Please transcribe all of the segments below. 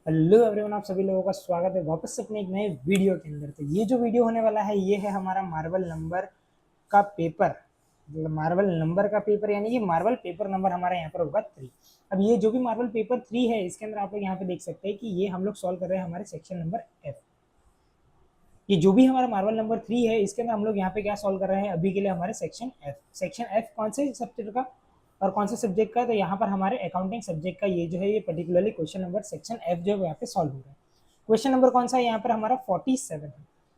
Hello everyone, आप सभी लोगों का स्वागत है वापस से अपने एक नए वीडियो के अंदर। तो ये जो वीडियो होने वाला है ये है हमारा मार्वल नंबर का पेपर। मतलब मार्वल नंबर का पेपर यानी कि मार्वल पेपर नंबर हमारा यहाँ पर होगा 3। अब ये जो भी मार्वल पेपर 3 है इसके अंदर आप लोग यहाँ पे देख सकते हैं कि ये हम लोग सॉल्व कर रहे हैं हमारे सेक्शन नंबर एफ। ये जो भी हमारा मार्वल नंबर 3 है इसके अंदर हम लोग यहाँ पे क्या सॉल्व कर रहे हैं अभी के लिए हमारे सेक्शन एफ। सेक्शन एफ कौन से सब्जेक्ट का और कौन से सब्जेक्ट का? तो यहाँ पर हमारे अकाउंटिंग सब्जेक्ट का ये जो है ये particularly question number section F जो है यहाँ पे सॉल्व हो रहा है। क्वेश्चन नंबर कौन सा है यहाँ पर? हमारा 47 है।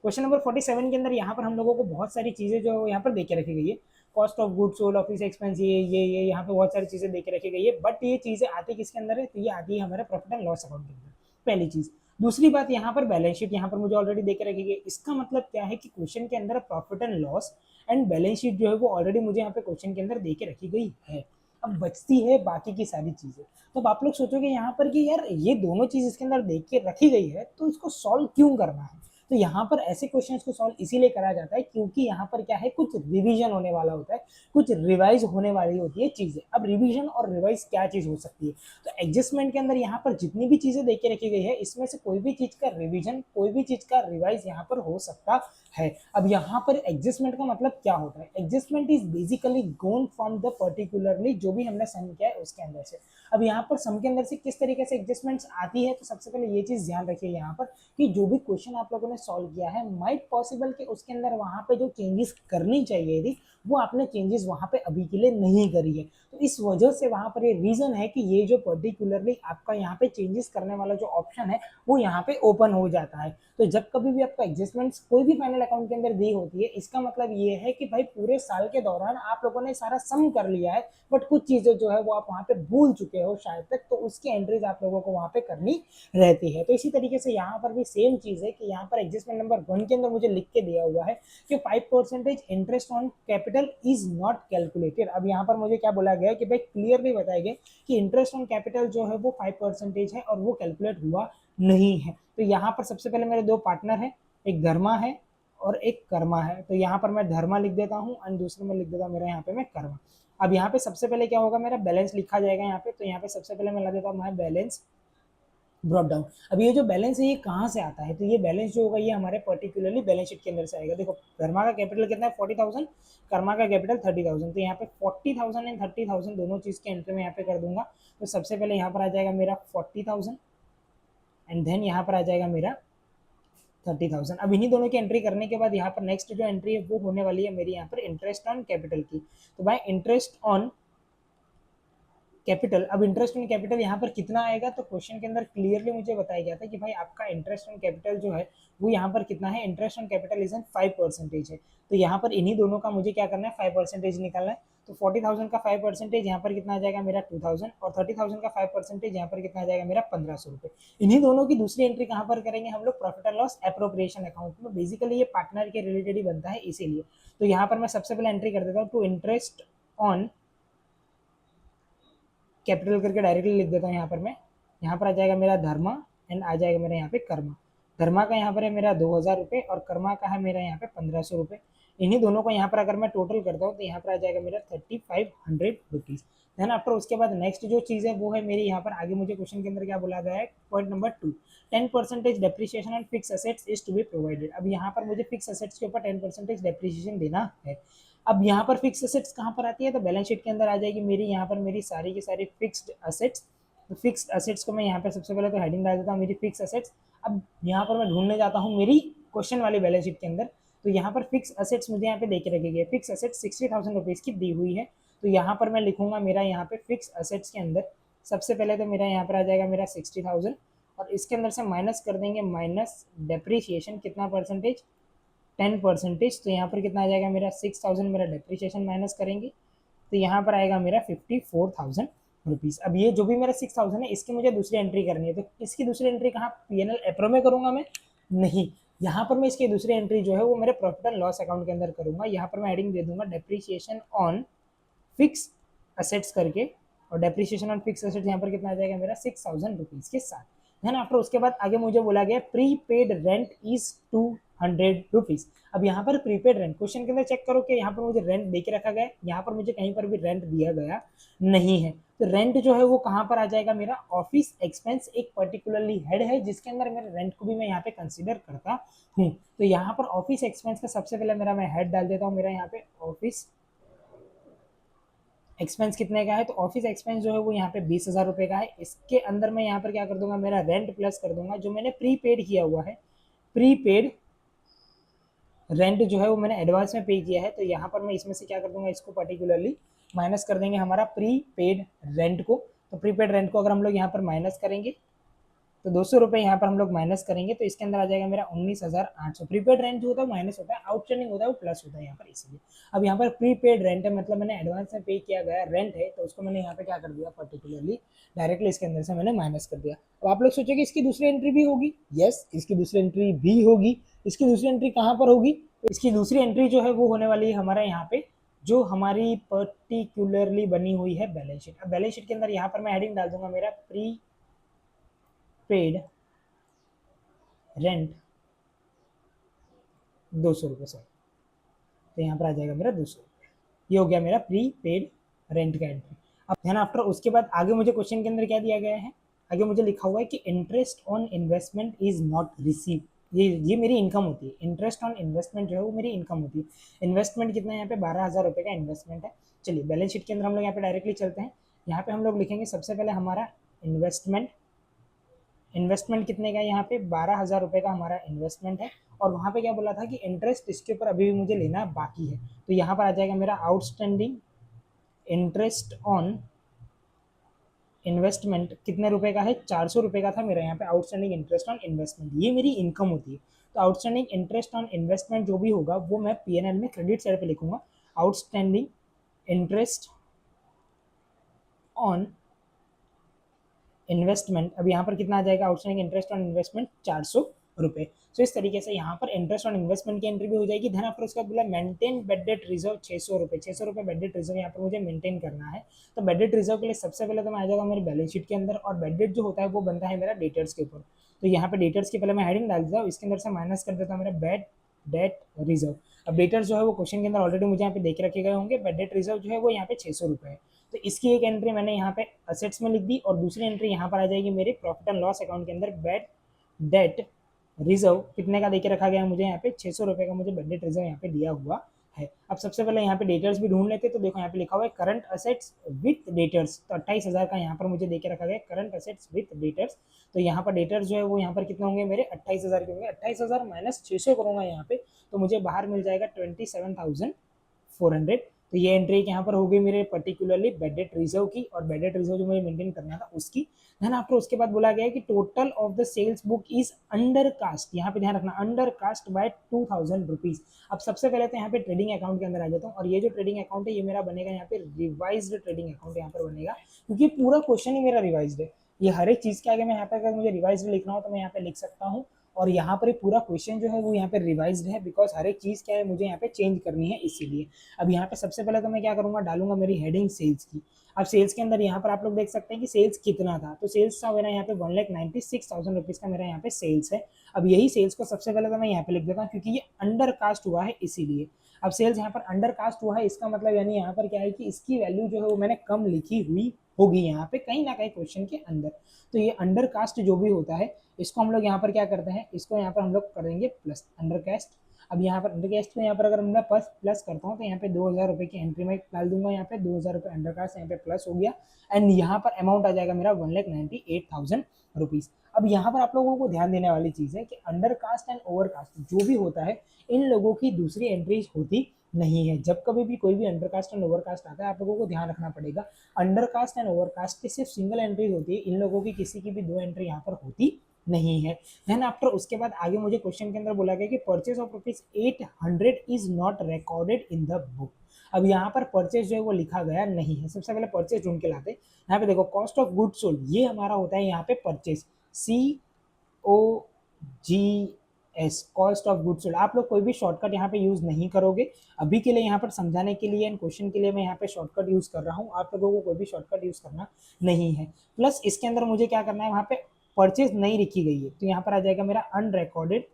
क्वेश्चन नंबर 47 के अंदर यहाँ पर हम लोगों को बहुत सारी चीजें जो यहाँ पर देके रखी गई है। Cost of goods sold, office expense, ये यहाँ पे बहुत सारी चीजें देके रखी गई है। बट ये चीजें आती किसके अंदर है? तो ये आती है हमारे प्रॉफिट एंड लॉस अकाउंट के अंदर, पहली चीज। दूसरी बात, यहाँ पर बैलेंस शीट यहाँ पर मुझे ऑलरेडी देके रखी गई। इसका मतलब क्या है कि क्वेश्चन के अंदर profit and loss and balance sheet जो है वो ऑलरेडी मुझे यहाँ पे क्वेश्चन के अंदर देके रखी गई है। अब बचती है बाकी की सारी चीजें। तो अब आप लोग सोचोगे यहाँ पर कि यार ये दोनों चीज इसके अंदर देख के रखी गई है तो इसको सॉल्व क्यों करना है? तो यहाँ पर ऐसे क्वेश्चंस को सॉल्व इसीलिए करा जाता है क्योंकि यहाँ पर क्या है, कुछ रिवीजन होने वाला होता है, कुछ रिवाइज होने वाली होती है चीजें। अब रिवीजन और रिवाइज क्या चीज हो सकती है? तो एडजस्टमेंट के अंदर यहाँ पर जितनी भी चीजें देख के रखी गई है इसमें से कोई भी चीज का रिवीजन, कोई भी चीज का रिवाइज यहाँ पर हो सकता है। अब यहाँ पर एडजस्टमेंट का मतलब क्या होता है? Adjustment is basically gone from the particularly जो भी हमने सम किया है उसके अंदर से। अब यहाँ पर सम के अंदर से किस तरीके से एडजस्टमेंट्स आती है, तो सबसे पहले ये चीज ध्यान रखिए यहाँ पर कि जो भी क्वेश्चन आप लोगों ने सॉल्व किया है माइट पॉसिबल कि उसके अंदर वहां पे जो चेंजेस करनी चाहिए थी वो आपने चेंजेस वहां पे अभी के लिए नहीं करी है। तो इस वजह से वहां पर ये रीजन है कि ये जो पर्टिकुलरली आपका यहाँ पे चेंजेस करने वाला जो ऑप्शन है वो यहाँ पे ओपन हो जाता है। तो जब कभी भी आपका एडजस्टमेंट्स कोई भी फाइनल अकाउंट के अंदर दी होती है इसका मतलब ये है कि भाई पूरे साल के दौरान आप लोगों ने सारा सम कर लिया है बट कुछ चीजें जो है वो आप वहां पे भूल चुके हो शायद तक, तो उसकी एंट्रीज आप लोगों को वहां पे करनी रहती है। तो इसी तरीके से यहाँ पर भी सेम चीज है कि यहाँ पर एडजस्टमेंट नंबर 1 के अंदर मुझे लिख के दिया हुआ है कि 5% interest on capital is not calculated. अब यहाँ पर मुझे क्या बोला गया कि भाई क्लियरली बताया गया कि इंटरेस्ट ऑन कैपिटल जो है वो 5% है और वो कैलकुलेट हुआ नहीं है। तो यहाँ पर सबसे पहले मेरे दो पार्टनर है, एक धर्मा है और एक कर्मा है। तो यहाँ पर मैं धर्मा लिख देता हूँ और दूसरे में लिख देता हूँ मेरा यहाँ पे मैं कर्मा। अब यहाँ पे सबसे पहले क्या होगा, मेरा बैलेंस लिखा जाएगा यहाँ पे। तो यहाँ पे सबसे पहले मैं ला देता हूँ मैं बैलेंस ब्रॉट डाउन। अब ये जो बैलेंस है ये कहाँ से आता है? तो ये बैलेंस जो होगा ये हमारे पर्टिकुलरली बैलेंस शीट के अंदर से आएगा। देखो धर्मा का कैपिटल कितना है 40,000, कर्मा का कैपिटल 30,000। तो यहाँ पे 40,000 एंड 30,000 दोनों चीज के एंट्री में यहाँ पे कर दूंगा। तो सबसे पहले यहाँ पर आ जाएगा मेरा 40,000 एंड देन यहाँ पर आ जाएगा मेरा 30,000। अब इन्हीं दोनों की एंट्री करने के बाद यहाँ पर नेक्स्ट जो एंट्री है वो होने वाली है मेरी यहाँ पर इंटरेस्ट ऑन कैपिटल की। तो भाई इंटरेस्ट ऑन कैपिटल, अब इंटरेस्ट ऑन कैपिटल यहाँ पर कितना आएगा? तो क्वेश्चन के अंदर क्लियरली मुझे बताया गया था कि भाई आपका इंटरेस्ट ऑन कैपिटल जो है वो यहाँ पर कितना है, interest on capital is an 5% है। तो यहाँ पर इन्हीं दोनों का मुझे क्या करना है, 5% निकालना है। तो 40,000 का 5% यहाँ पर कितना आ जाएगा मेरा 2,000 और 30,000 का 5% यहाँ पर कितना आ जाएगा मेरा 1,500 रुपए। इन्हीं दोनों की दूसरी एंट्री कहाँ पर करेंगे हम लोग? Profit and loss appropriation account में। बेसिकली ये पार्टनर के रिलेटेड ही बनता है इसीलिए। तो यहाँ पर मैं सबसे पहले एंट्री कर देता हूँ टू इंटरेस्ट ऑन कैपिटल करके डायरेक्टली लिख देता हूँ यहाँ पर मैं। यहाँ पर आ जाएगा मेरा धर्मा एंड आ जाएगा मेरा यहाँ पे कर्मा। धर्मा का यहाँ पर है मेरा 2,000 रुपये और कर्मा का है मेरा यहाँ पे 1,500 रुपये। इन्हीं दोनों को यहाँ पर अगर मैं टोटल करता हूँ तो यहाँ पर आ जाएगा मेरा 3,500 रुपीज़। देन आफ्टर उसके बाद नेक्स्ट जो चीज़ है वो है मेरी यहाँ पर आगे मुझे क्वेश्चन के अंदर क्या बोला गया है, point number 2, 10% depreciation and fix assets is to be provided. अब यहाँ पर मुझे फिक्स असेट्स के ऊपर 10% डेप्रिसिएशन देना है। अब यहाँ पर फिक्स असेट्स कहाँ पर आती है? तो बैलेंस शीट के अंदर आ जाएगी मेरी यहाँ पर मेरी सारी की सारी फिक्स्ड असेट्स। तो फिक्स असेट्स को मैं यहाँ पर सबसे पहले तो हेडिंग डाल देता हूँ मेरी फिक्स असेट्स। अब यहाँ पर मैं ढूंढने जाता हूँ मेरी क्वेश्चन वाली बैलेंस शीट के अंदर। तो यहाँ पर फिक्स असेट्स मुझे यहाँ पे देके रखी गई, फिक्स असेट्स 60,000 रुपीज़ की दी हुई है। तो यहाँ पर मैं लिखूंगा मेरा यहाँ पे फिक्स असेट्स के अंदर सबसे पहले तो मेरा यहाँ पर आ जाएगा मेरा 60,000 और इसके अंदर से माइनस कर देंगे माइनस डेप्रीशिएशन कितना परसेंटेज, 10%। तो यहाँ पर कितना आ जाएगा मेरा 6,000 मेरा डेप्रिसिएशन माइनस करेंगे तो यहाँ पर आएगा मेरा 54,000 रुपीज़। अब ये जो भी मेरा 6,000 है इसकी मुझे दूसरी एंट्री करनी है। तो इसकी दूसरी एंट्री कहाँ, पीएनएल एप्रो में करूंगा मैं? नहीं, यहाँ पर मैं इसकी दूसरी एंट्री जो है वो मेरे प्रॉफिट एंड लॉस अकाउंट के अंदर करूंगा। यहाँ पर मैं हेडिंग दे दूंगा डेप्रिसिएशन ऑन फिक्स असेट्स करके और डेप्रिसिएशन ऑन फिक्स असेट्स यहाँ पर कितना आ जाएगा मेरा 6,000 रुपीज़ के साथ। देन आफ्टर उसके बाद आगे मुझे बोला गया prepaid rent is to ₹100। अब यहाँ पर प्रीपेड रेंट, क्वेश्चन के अंदर चेक करो कि यहाँ पर मुझे रेंट दे के रखा गया है, यहाँ पर मुझे कहीं पर भी रेंट दिया गया नहीं है। तो रेंट जो है वो कहाँ पर आ जाएगा, मेरा ऑफिस एक्सपेंस एक पर्टिकुलरली हेड है जिसके अंदर मेरे रेंट को भी मैं यहाँ पे कंसीडर करता हूँ। तो यहाँ पर ऑफिस एक्सपेंस का सबसे पहले मेरा मैं हेड डाल देता हूँ, मेरा यहाँ पे ऑफिस एक्सपेंस कितने का है, तो ऑफिस एक्सपेंस जो है वो यहाँ पे 20,000 रुपये का है। इसके अंदर मैं यहाँ पर क्या कर दूंगा, मेरा रेंट प्लस कर दूंगा जो मैंने प्रीपेड किया हुआ है, प्रीपेड रेंट जो है वो मैंने एडवांस में पे किया है। तो यहाँ पर मैं इसमें से क्या कर दूंगा, इसको पर्टिकुलरली माइनस कर देंगे हमारा प्रीपेड रेंट को। तो प्रीपेड रेंट को अगर हम लोग यहाँ पर माइनस करेंगे तो 200 रुपये यहाँ पर हम लोग माइनस करेंगे तो इसके अंदर आ जाएगा मेरा 19,800। प्रीपेड रेंट जो होता है माइनस होता है, आउटस्टैंडिंग होता है वो प्लस होता है यहाँ पर, इसलिए। अब यहाँ पर प्रीपेड रेंट है, मतलब मैंने एडवांस में पे किया गया रेंट है, तो उसको मैंने यहाँ पे क्या कर दिया, पर्टिकुलरली डायरेक्टली इसके अंदर से मैंने माइनस कर दिया। अब आप लोग सोचोगे इसकी दूसरी एंट्री भी होगी, यस इसकी दूसरी एंट्री भी होगी। इसकी दूसरी एंट्री कहाँ पर होगी, इसकी दूसरी एंट्री जो है वो होने वाली है हमारा यहाँ पे जो हमारी पर्टिकुलरली बनी हुई है बैलेंस शीट। अब बैलेंस शीट के अंदर यहाँ पर मैं हेडिंग डाल दूंगा मेरा प्री पेड रेंट 200 रुपये, सर। तो यहाँ पर आ जाएगा मेरा 200 रुपये, ये हो गया मेरा प्री पेड रेंट का एंट्री। अब ध्यान आफ्टर उसके बाद आगे मुझे क्वेश्चन के अंदर क्या दिया गया है, आगे मुझे लिखा हुआ है कि interest on investment is not receive. ये मेरी इनकम होती है, इंटरेस्ट ऑन इन्वेस्टमेंट जो है वो मेरी इनकम होती है। इन्वेस्टमेंट कितना है यहाँ पे 12,000 रुपये का इन्वेस्टमेंट है। चलिए बैलेंस शीट के अंदर हम लोग यहाँ पे डायरेक्टली चलते हैं। यहाँ पे हम लोग लिखेंगे सबसे पहले हमारा इन्वेस्टमेंट कितने का, यहाँ पे 12,000 रुपये का हमारा इन्वेस्टमेंट है। और वहाँ पे क्या बोला था कि इंटरेस्ट इसके ऊपर अभी भी मुझे लेना बाकी है। तो यहाँ पर आ जाएगा मेरा आउटस्टैंडिंग इंटरेस्ट ऑन इन्वेस्टमेंट कितने रुपए का है, 400 रुपये का था मेरा यहाँ पे आउटस्टैंडिंग इंटरेस्ट ऑन इन्वेस्टमेंट। ये मेरी इनकम होती है। तो आउटस्टैंडिंग इंटरेस्ट ऑन इन्वेस्टमेंट जो भी होगा वो मैं P&L में क्रेडिट साइड पे लिखूंगा, आउटस्टैंडिंग इंटरेस्ट ऑन इन्वेस्टमेंट। अब यहाँ पर कितना आ जाएगा, आउटस्टैंडिंग इंटरेस्ट ऑन इन्वेस्टमेंट 400 रुपये। सो इस तरीके से यहाँ पर इंटरेस्ट ऑन इन्वेस्टमेंट की एंट्री भी हो जाएगी। धन आपको उसका बोला मेंटेन बेड डेट रिजर्व 600 रुपये, 600 रुपये बेड डेट रिजर्व यहाँ पर मुझे मेंटेन करना है। तो बेड डेट रिजर्व के लिए सबसे पहले तो मैं आ जाऊँगा मेरी बैलेंस शीट के अंदर, और बेड डेट जो होता है वो बनता है मेरा डेटर्स के ऊपर। तो यहाँ पे डेटर्स की पहले मैं हेडिंग डाल देता हूँ, इसके अंदर से माइनस कर देता हूँ मेरा बेड डेट रिजर्व। अब डेटर्स जो है वो क्वेश्चन के अंदर ऑलरेडी मुझे यहाँ पे देख रखे गए होंगे। बेड डेट रिजर्व जो है वो यहाँ पे 600 रुपये है। तो इसकी एक एंट्री मैंने यहाँ पे असेट्स में लिख दी, और दूसरी एंट्री यहाँ पर आ जाएगी मेरे प्रॉफिट एंड लॉस अकाउंट के अंदर। बेड डेट रिजर्व कितने का देके रखा गया है मुझे, यहाँ पे 600 रुपये का मुझे बेड डेट रिजर्व यहाँ पे दिया हुआ है। अब सबसे पहले यहाँ पे डेटर्स भी ढूंढ लेते, तो देखो यहाँ पे लिखा हुआ है करंट असेट्स विथ डेटर्स। तो 28,000 का यहाँ पर मुझे देके रखा गया करंट असेट्स विथ डेटर्स। तो यहाँ पर डेटर्स जो है वो यहाँ पर कितने होंगे मेरे 28,000 के होंगे। 28,000 माइनस 600 करूँगा यहाँ पे, तो मुझे बाहर मिल जाएगा 27,400। तो ये एंट्री यहाँ पर होगी मेरे पर्टिकुलरली बेड डेट रिजर्व की, और बेड डेट रिजर्व जो मुझे मेंटेन करना था उसकी। देन आफ्टर उसके बाद बोला गया है कि total of the sales book is undercast. यहाँ पे ध्यान रखना अंडर कास्ट बाय 2,000 रुपीज। अब सबसे पहले तो यहाँ पे ट्रेडिंग अकाउंट के अंदर आ जाता हूँ, और ये जो ट्रेडिंग अकाउंट है ये मेरा बनेगा यहाँ पे रिवाइज्ड ट्रेडिंग अकाउंट यहाँ पर बनेगा, क्योंकि पूरा क्वेश्चन ही मेरा रिवाइज्ड है। ये हर एक चीज के आगे मैं यहाँ पे अगर मुझे रिवाइज्ड लिखना हो तो मैं यहाँ पे लिख सकता हूँ, और यहाँ पर पूरा क्वेश्चन जो है वो यहाँ पे रिवाइज्ड है, बिकॉज हर एक चीज़ क्या है मुझे यहाँ पे चेंज करनी है इसीलिए। अब यहाँ पे सबसे पहले तो मैं क्या करूँगा, डालूंगा मेरी हेडिंग सेल्स की। अब सेल्स के अंदर यहाँ पर आप लोग देख सकते हैं कि सेल्स कितना था, तो सेल्स था मेरा यहाँ पे 1,96,000 रुपीज़ का मेरा यहाँ पे सेल्स है। अब यही सेल्स को सबसे पहले तो मैं यहाँ पे लिख देता हूँ, क्योंकि ये अंडर कास्ट हुआ है इसीलिए। अब सेल्स यहाँ पर अंडर कास्ट हुआ है, इसका मतलब यानी यहाँ पर क्या है कि इसकी वैल्यू जो है वो मैंने कम लिखी हुई होगी यहाँ पे कहीं ना कहीं क्वेश्चन के अंदर। तो ये अंडर कास्ट जो भी होता है इसको हम लोग यहाँ पर क्या करते हैं, इसको यहाँ पर हम लोग करेंगे प्लस अंडर कास्ट। अब यहाँ पर अंडर कास्ट को यहाँ पर अगर मैं प्लस करता हूँ तो यहाँ पे 2,000 रुपये की एंट्री में डाल दूंगा, यहाँ पे 2,000 रुपये अंडर कास्ट यहाँ पे प्लस हो गया, एंड यहाँ पर अमाउंट आ जाएगा मेरा 1,98,000 रुपीज़। अब यहाँ पर आप लोगों को ध्यान देने वाली चीज़ है कि undercast and overcast जो भी होता है इन लोगों की दूसरी एंट्रीज होती नहीं है। जब कभी भी कोई भी undercast and overcast आता है आप लोगों को ध्यान रखना पड़ेगा, undercast and overcast की सिर्फ सिंगल एंट्रीज होती है, इन लोगों की किसी की भी दो एंट्री यहाँ पर होती नहीं है। देन आफ्टर उसके बाद आगे मुझे क्वेश्चन के अंदर बोला गया कि purchase of ₹800 is not recorded in the book. अब यहाँ पर परचेज जो है वो लिखा गया नहीं है। सबसे पहले परचेज ढूंढ के लाते, यहाँ पे देखो कॉस्ट ऑफ गुड सोल्ड, ये हमारा होता है यहाँ पे purchase, COGS, cost of good sold. आप लोग कोई भी शॉर्टकट यहाँ पे यूज नहीं करोगे, अभी के लिए यहाँ पर समझाने के लिए एंड क्वेश्चन के लिए मैं यहाँ पे शॉर्टकट यूज कर रहा हूँ, आप लोगों को कोई भी शॉर्टकट यूज करना नहीं है। प्लस इसके अंदर मुझे क्या करना है, वहाँ पे परचेज नहीं लिखी गई है, तो यहाँ पर आ जाएगा मेरा अनरिकॉर्डेड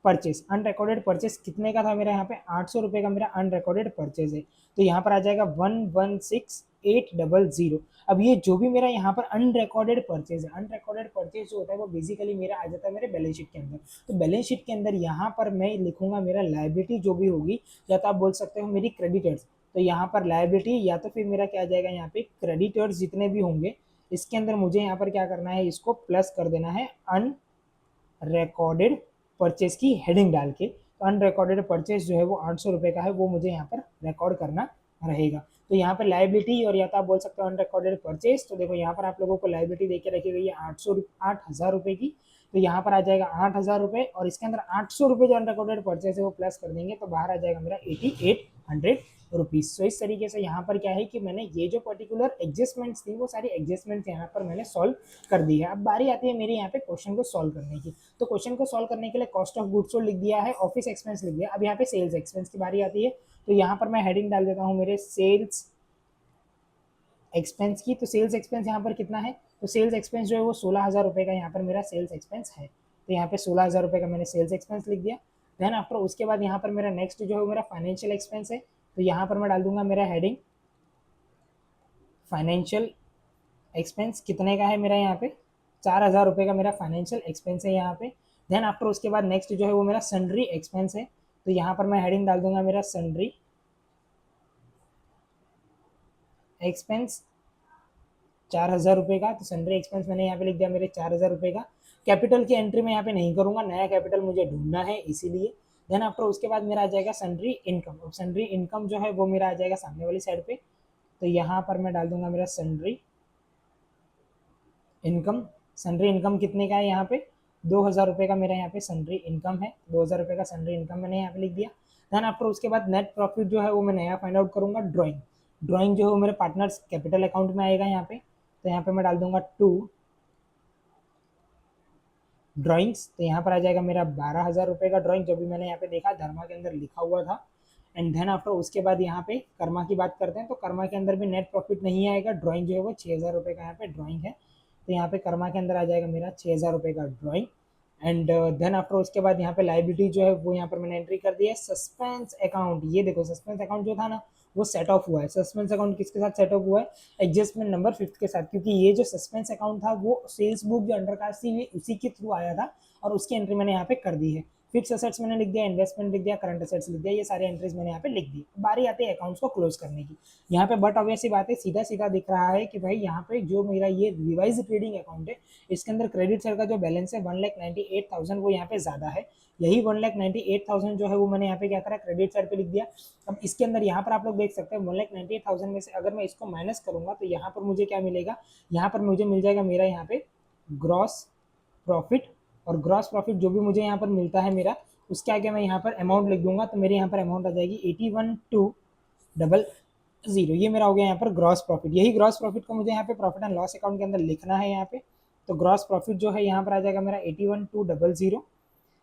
परचेज, अनरिकॉर्डेड परचेज कितने का था मेरा यहाँ पे 800 रुपये का मेरा अनरिकॉर्डेड परचेज है। तो यहाँ पर आ जाएगा 116800। अब ये जो भी मेरा यहाँ पर अनरिकॉर्डेड परचेज है, अनरिकॉर्डेड परचेज जो होता है वो बेसिकली मेरा आ जाता है मेरे बैलेंस शीट के अंदर। तो बैलेंस शीट के अंदर यहाँ पर मैं लिखूंगा मेरा लायबिलिटी जो भी होगी, या तो आप बोल सकते हो मेरी क्रेडिटर्स। तो यहाँ पर लायबिलिटी या तो फिर मेरा क्या आ जाएगा यहाँ पे क्रेडिटर्स जितने भी होंगे, इसके अंदर मुझे यहाँ पर क्या करना है, इसको प्लस कर देना है अनरिकॉर्डेड परचेज की हेडिंग डाल के। तो अनरिकॉर्डेड परचेज जो है वो 800 रुपये का है, वो मुझे यहाँ पर रिकॉर्ड करना रहेगा। तो यहाँ पर लाइबिलिटी और या तो आप बोल सकते हो अनरिकॉर्डेड परचेज। तो देखो यहाँ पर आप लोगों को लाइबिलिटी देके रखी गई है 8,000 रुपये की। तो यहाँ पर आ जाएगा 8,000 रुपये और इसके अंदर 800 रुपये जो अनरिकॉर्डेड परचेज है वो प्लस कर देंगे, तो बाहर आ जाएगा मेरा 8800 रुपीज़। सो इस तरीके से यहाँ पर क्या है कि मैंने ये जो पर्टिकुलर एडजस्टमेंट्स थी वो सारी एडजस्टमेंट्स यहाँ पर मैंने सॉल्व कर दी है। अब बारी आती है मेरे यहाँ पे क्वेश्चन को सॉल्व करने की। तो क्वेश्चन को सॉल्व करने के लिए कॉस्ट ऑफ गुड्स सोल्ड लिख दिया है, ऑफिस एक्सपेंस लिख दिया। अब यहाँ पे सेल्स एक्सपेंस की बारी आती है। तो यहाँ पर मैं हेडिंग डाल देता हूँ मेरे सेल्स एक्सपेंस की। तो सेल्स एक्सपेंस यहाँ पर कितना है, तो सेल्स एक्सपेंस जो है वो 16,000 रुपये का यहाँ पर मेरा सेल्स एक्सपेंस है। तो यहाँ पे 16,000 रुपये का मैंने सेल्स एक्सपेंस लिख दिया। देन आफ्टर उसके बाद यहाँ पर मेरा नेक्स्ट जो है मेरा फाइनेंशियल एक्सपेंस है। तो यहाँ पर मैं डाल दूंगा मेरा हेडिंग फाइनेंशियल एक्सपेंस कितने का है मेरा यहाँ पे 4,000 रुपये का मेरा फाइनेंशियल एक्सपेंस है यहाँ पे। देन आफ्टर उसके बाद नेक्स्ट जो है वो मेरा सन्ड्री एक्सपेंस है। तो यहाँ पर मैं हेडिंग डाल दूंगा मेरा सन्ड्री एक्सपेंस 4,000 रुपये का। तो सन्ड्री एक्सपेंस मैंने यहाँ पे लिख दिया मेरे 4,000 रुपये का। कैपिटल की एंट्री में यहाँ पे नहीं करूँगा, नया कैपिटल मुझे ढूंढना है इसीलिए। देन आफ्टर उसके बाद मेरा आ जाएगा सन्ड्री इनकम। अब सन्ड्री इनकम जो है वो मेरा आ जाएगा सामने वाली साइड पे। तो यहाँ पर मैं डाल दूंगा मेरा सन्ड्री इनकम। सन्ड्री इनकम कितने का है यहाँ पे 2,000 रुपये का मेरा यहाँ पे सन्ड्री इनकम है। 2,000 रुपये का सन्ड्री इनकम मैंने यहाँ पे लिख दिया। देन आफ्टर उसके बाद नेट प्रॉफिट जो है वो मैं नया फाइंड आउट करूँगा ड्राइंग। ड्राइंग जो है वो मेरे पार्टनर्स कैपिटल अकाउंट में आएगा यहाँ पे। तो यहाँ पे मैं डाल दूंगा 2 ड्राइंग्स। तो यहाँ पर आ जाएगा मेरा 12,000 रुपये का ड्राइंग, जो भी मैंने यहाँ पे देखा धर्मा के अंदर लिखा हुआ था। एंड देन आफ्टर उसके बाद यहाँ पे कर्मा की बात करते हैं। तो कर्मा के अंदर भी नेट प्रॉफिट नहीं आएगा, ड्राइंग जो है वो 6,000 रुपये का यहाँ पे ड्राइंग है। तो यहाँ पे कर्मा के अंदर आ जाएगा मेरा 6,000 रुपये का ड्राइंग। एंड देन आफ्टर उसके बाद यहाँ पे लाइबिलिटी जो है वो यहाँ पर मैंने एंट्री कर दी है सस्पेंस अकाउंट। ये देखो सस्पेंस अकाउंट जो था ना वो सेट ऑफ हुआ है। सस्पेंस अकाउंट किसके साथ सेट ऑफ हुआ है, एडजस्टमेंट नंबर 5 के साथ, क्योंकि ये जो सस्पेंस अकाउंट था वो सेल्स बुक जो अंडरकास्ट थी उसी के थ्रू आया था और उसकी एंट्री मैंने यहाँ पे कर दी है। फिक्स असेट्स मैंने लिख दिया, इन्वेस्टमेंट लिख दिया, करंट असेट्स लिख दिया, ये सारे एंट्रीज मैंने यहाँ पे लिख दी। बारी आती है अकाउंट्स को क्लोज करने की। यहाँ पे बट ऑब्वियस सी बात है, सीधा सीधा दिख रहा है कि भाई यहाँ पे जो मेरा ये रिवाइज ट्रेडिंग अकाउंट है इसके अंदर क्रेडिट साइड का जो बैलेंस है 1,98,000 वो यहाँ पे ज्यादा है। यही 1,98,000 जो है वो मैंने यहाँ पे क्या करा क्रेडिट साइड पे लिख दिया। अब इसके अंदर यहाँ पर आप लोग देख सकते हैं 1,98,000 में से अगर मैं इसको माइनस करूंगा तो यहाँ पर मुझे क्या मिलेगा, यहाँ पर मुझे मिल जाएगा मेरा यहाँ पे ग्रॉस प्रॉफिट। और ग्रॉस प्रॉफिट जो भी मुझे यहाँ पर मिलता है मेरा उसके आगे मैं यहाँ पर अमाउंट लिख दूंगा। तो मेरे यहाँ पर अमाउंट आ जाएगी 81,200। ये मेरा हो गया यहाँ पर ग्रॉस प्रॉफिट। यही ग्रॉस प्रॉफिट को मुझे यहाँ पे प्रॉफिट एंड लॉस अकाउंट के अंदर लिखना है यहाँ पे। तो ग्रॉस प्रॉफिट जो है यहाँ पर आ जाएगा मेरा 81,200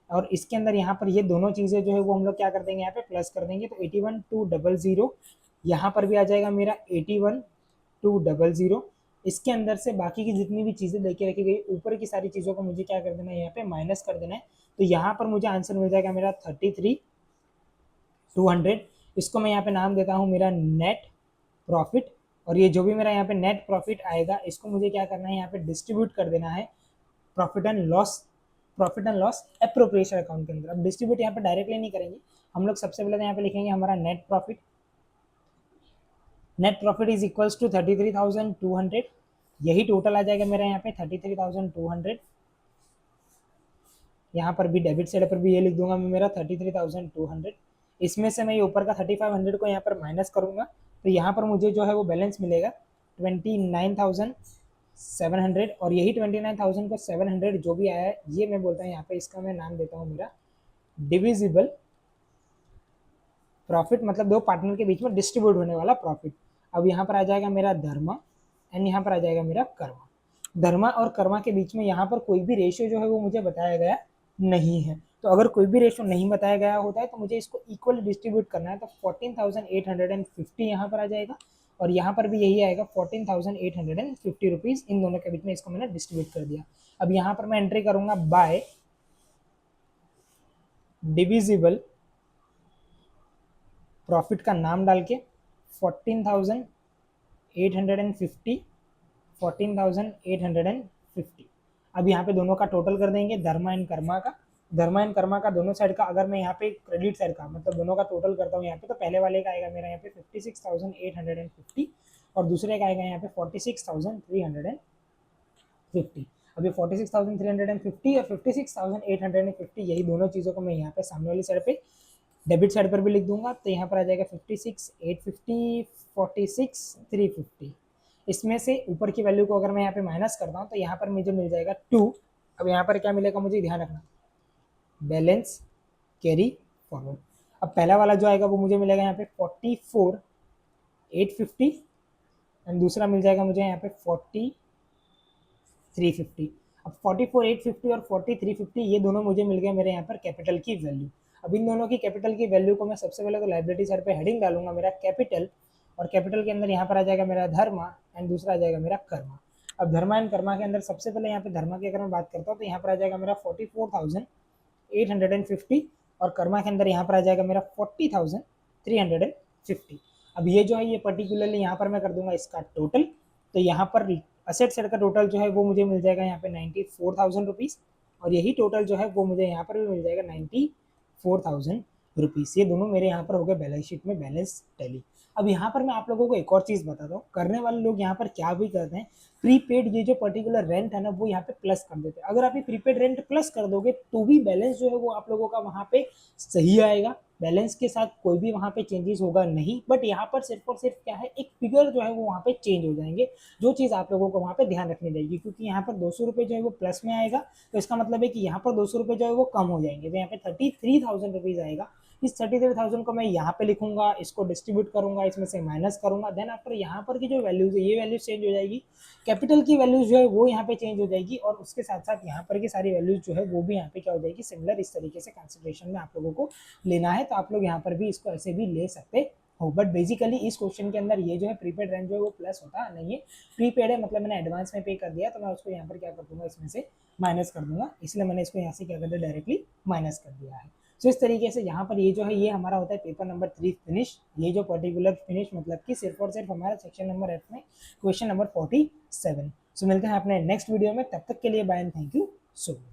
और इसके अंदर यहाँ पर ये दोनों चीज़ें जो है वो हम लोग क्या कर देंगे यहाँ पे प्लस कर देंगे। तो 81,200 यहाँ पर भी आ जाएगा मेरा 81,200। इसके अंदर से बाकी की जितनी भी चीज़ें लेके रखी गई ऊपर की सारी चीज़ों को मुझे क्या कर देना है यहाँ पे माइनस कर देना है। तो यहाँ पर मुझे आंसर मिल जाएगा मेरा 33,200। इसको मैं यहाँ पे नाम देता हूँ मेरा नेट प्रॉफिट। और ये जो भी मेरा यहाँ पे नेट प्रॉफिट आएगा इसको मुझे क्या करना है यहाँ पे डिस्ट्रीब्यूट कर देना है profit and loss appropriation account के अंदर। अब डिस्ट्रीब्यूट यहाँ पे डायरेक्टली नहीं करेंगे हम लोग, सबसे पहले तो यहाँ पे लिखेंगे हमारा net profit. Net profit is equals to 33,200। यही टोटल आ जाएगा मेरा यहाँ पे 33,200। यहाँ पर भी डेबिट साइड पर भी ये लिख दूंगा मैं मेरा 33,200। इसमें से मैं ये ऊपर का 3,500 को यहाँ पर माइनस करूंगा तो यहाँ पर मुझे जो है वो बैलेंस मिलेगा 29,700। और यही 29,000 को 700 जो भी आया है ये मैं बोलता हूँ यहाँ पे इसका मैं नाम देता हूँ मेरा डिविजिबल प्रॉफिट, मतलब दो पार्टनर के बीच में डिस्ट्रीब्यूट होने वाला प्रॉफिट। अब यहाँ पर आ जाएगा मेरा धर्मा एंड यहाँ पर आ जाएगा मेरा कर्मा। धर्मा और कर्मा के बीच में यहाँ पर कोई भी रेशियो जो है वो मुझे बताया गया नहीं है। तो अगर कोई भी रेशियो नहीं बताया गया होता है तो मुझे इसको इक्वली डिस्ट्रीब्यूट करना है। तो 14,850 यहाँ पर आ जाएगा और यहाँ पर भी यही आएगा 14,850 रुपीज़। इन दोनों के बीच में इसको मैंने डिस्ट्रीब्यूट कर दिया। अब यहाँ पर मैं एंट्री करूँगा बाय डिविजिबल प्रॉफिट का नाम डाल के 14,850 14,850। अब यहाँ पे दोनों का टोटल कर देंगे, धर्मा एंड कर्मा का। धर्मा एंड कर्मा का दोनों साइड का अगर मैं यहाँ पे क्रेडिट साइड का मतलब दोनों का टोटल करता हूँ यहाँ पे, तो पहले वाले का आएगा मेरा यहाँ पे 56,850 और दूसरे का आएगा यहाँ पे 46,350। अब ये 46,350 और 56,850 यही दोनों चीज़ों को मैं यहाँ पे सामने वाली साइड पे डेबिट साइड पर भी लिख दूंगा, तो यहाँ पर आ जाएगा 56,850 46,350। इसमें से ऊपर की वैल्यू को अगर मैं यहाँ पे माइनस करता हूँ तो यहाँ पर मुझे मिल जाएगा 2। अब यहाँ पर क्या मिलेगा मुझे ध्यान रखना, बैलेंस कैरी फॉरवर्ड। अब पहला वाला जो आएगा वो मुझे मिलेगा यहाँ पे 44,850 एंड दूसरा मिल जाएगा मुझे यहाँ पे 43,50। अब 44,850 और 43,350 ये दोनों मुझे मिल गए मेरे यहाँ पर कैपिटल की वैल्यू। अब इन दोनों की कैपिटल की वैल्यू को मैं सबसे पहले तो लाइबिलिटी साइड पे हेडिंग डालूंगा मेरा कैपिटल, और कैपिटल के अंदर यहाँ पर आ जाएगा मेरा धर्मा एंड दूसरा आ जाएगा मेरा कर्मा। अब धर्मा एंड कर्मा के अंदर सबसे पहले यहाँ पे धर्मा की अगर मैं बात करता हूँ तो यहाँ पर आ जाएगा मेरा 44,850 और कर्मा के अंदर यहाँ पर आ जाएगा मेरा 40,350। अब ये जो है ये पर्टिकुलरली यहाँ पर मैं कर दूंगा इसका टोटल, तो यहाँ पर असेट साइड का टोटल जो है वो मुझे मिल जाएगा यहाँ पे 94,000 रुपीज़ और यही टोटल जो है वो मुझे यहाँ पर भी मिल जाएगा 94,000 रुपीज़। ये दोनों मेरे यहाँ पर हो गए बैलेंस शीट में बैलेंस टैली। अब यहाँ पर मैं आप लोगों को एक और चीज़ बताता हूँ, करने वाले लोग यहाँ पर क्या भी करते हैं, प्रीपेड ये जो पर्टिकुलर रेंट है ना वो यहाँ पे प्लस कर देते हैं। अगर आप ये प्रीपेड रेंट प्लस कर दोगे तो भी बैलेंस जो है वो आप लोगों का वहाँ पे सही आएगा, बैलेंस के साथ कोई भी वहाँ पे चेंजेस होगा नहीं। बट यहाँ पर सिर्फ और सिर्फ क्या है, एक फिगर जो है वो वहाँ पे चेंज हो जाएंगे, जो चीज़ आप लोगों को वहाँ पे ध्यान रखनी रहेगी, क्योंकि यहाँ पर 200 रुपये जो है वो प्लस में आएगा, तो इसका मतलब है कि यहाँ पर 200 रुपये जो है वो कम हो जाएंगे, तो यहाँ पे 33,000 रुपीज़ आएगा। इस 33,000 को मैं यहाँ पे लिखूंगा, इसको डिस्ट्रीब्यूट करूंगा, इसमें से माइनस करूंगा, देन आफ्टर यहाँ पर की जो वैल्यूज है ये वैल्यूज चेंज हो जाएगी, कैपिटल की वैल्यूज जो है वो यहाँ पे चेंज हो जाएगी और उसके साथ साथ यहाँ पर की सारी वैल्यूज जो है वो भी यहाँ पे क्या हो जाएगी, सिमिलर इस तरीके से कंसिडरेशन में आप लोगों को लेना है। तो आप लोग यहाँ पर भी इसको ऐसे भी ले सकते हो, बट बेसिकली इस क्वेश्चन के अंदर ये जो है प्रीपेड रेंट जो है वो प्लस होता नहीं है, प्रीपेड है मतलब मैंने एडवांस में पे कर दिया, तो मैं उसको यहाँ पर क्या कर दूंगा, इसमें से माइनस कर दूंगा, इसलिए मैंने इसको यहाँ से क्या कर दिया, डायरेक्टली माइनस कर दिया है। तो इस तरीके से यहाँ पर ये जो है ये हमारा होता है पेपर नंबर 3 फिनिश। ये जो पर्टिकुलर फिनिश मतलब कि सिर्फ और सिर्फ हमारा सेक्शन नंबर एफ में क्वेश्चन नंबर 47। सो मिलते हैं अपने नेक्स्ट वीडियो में, तब तक के लिए bye and thank you so much.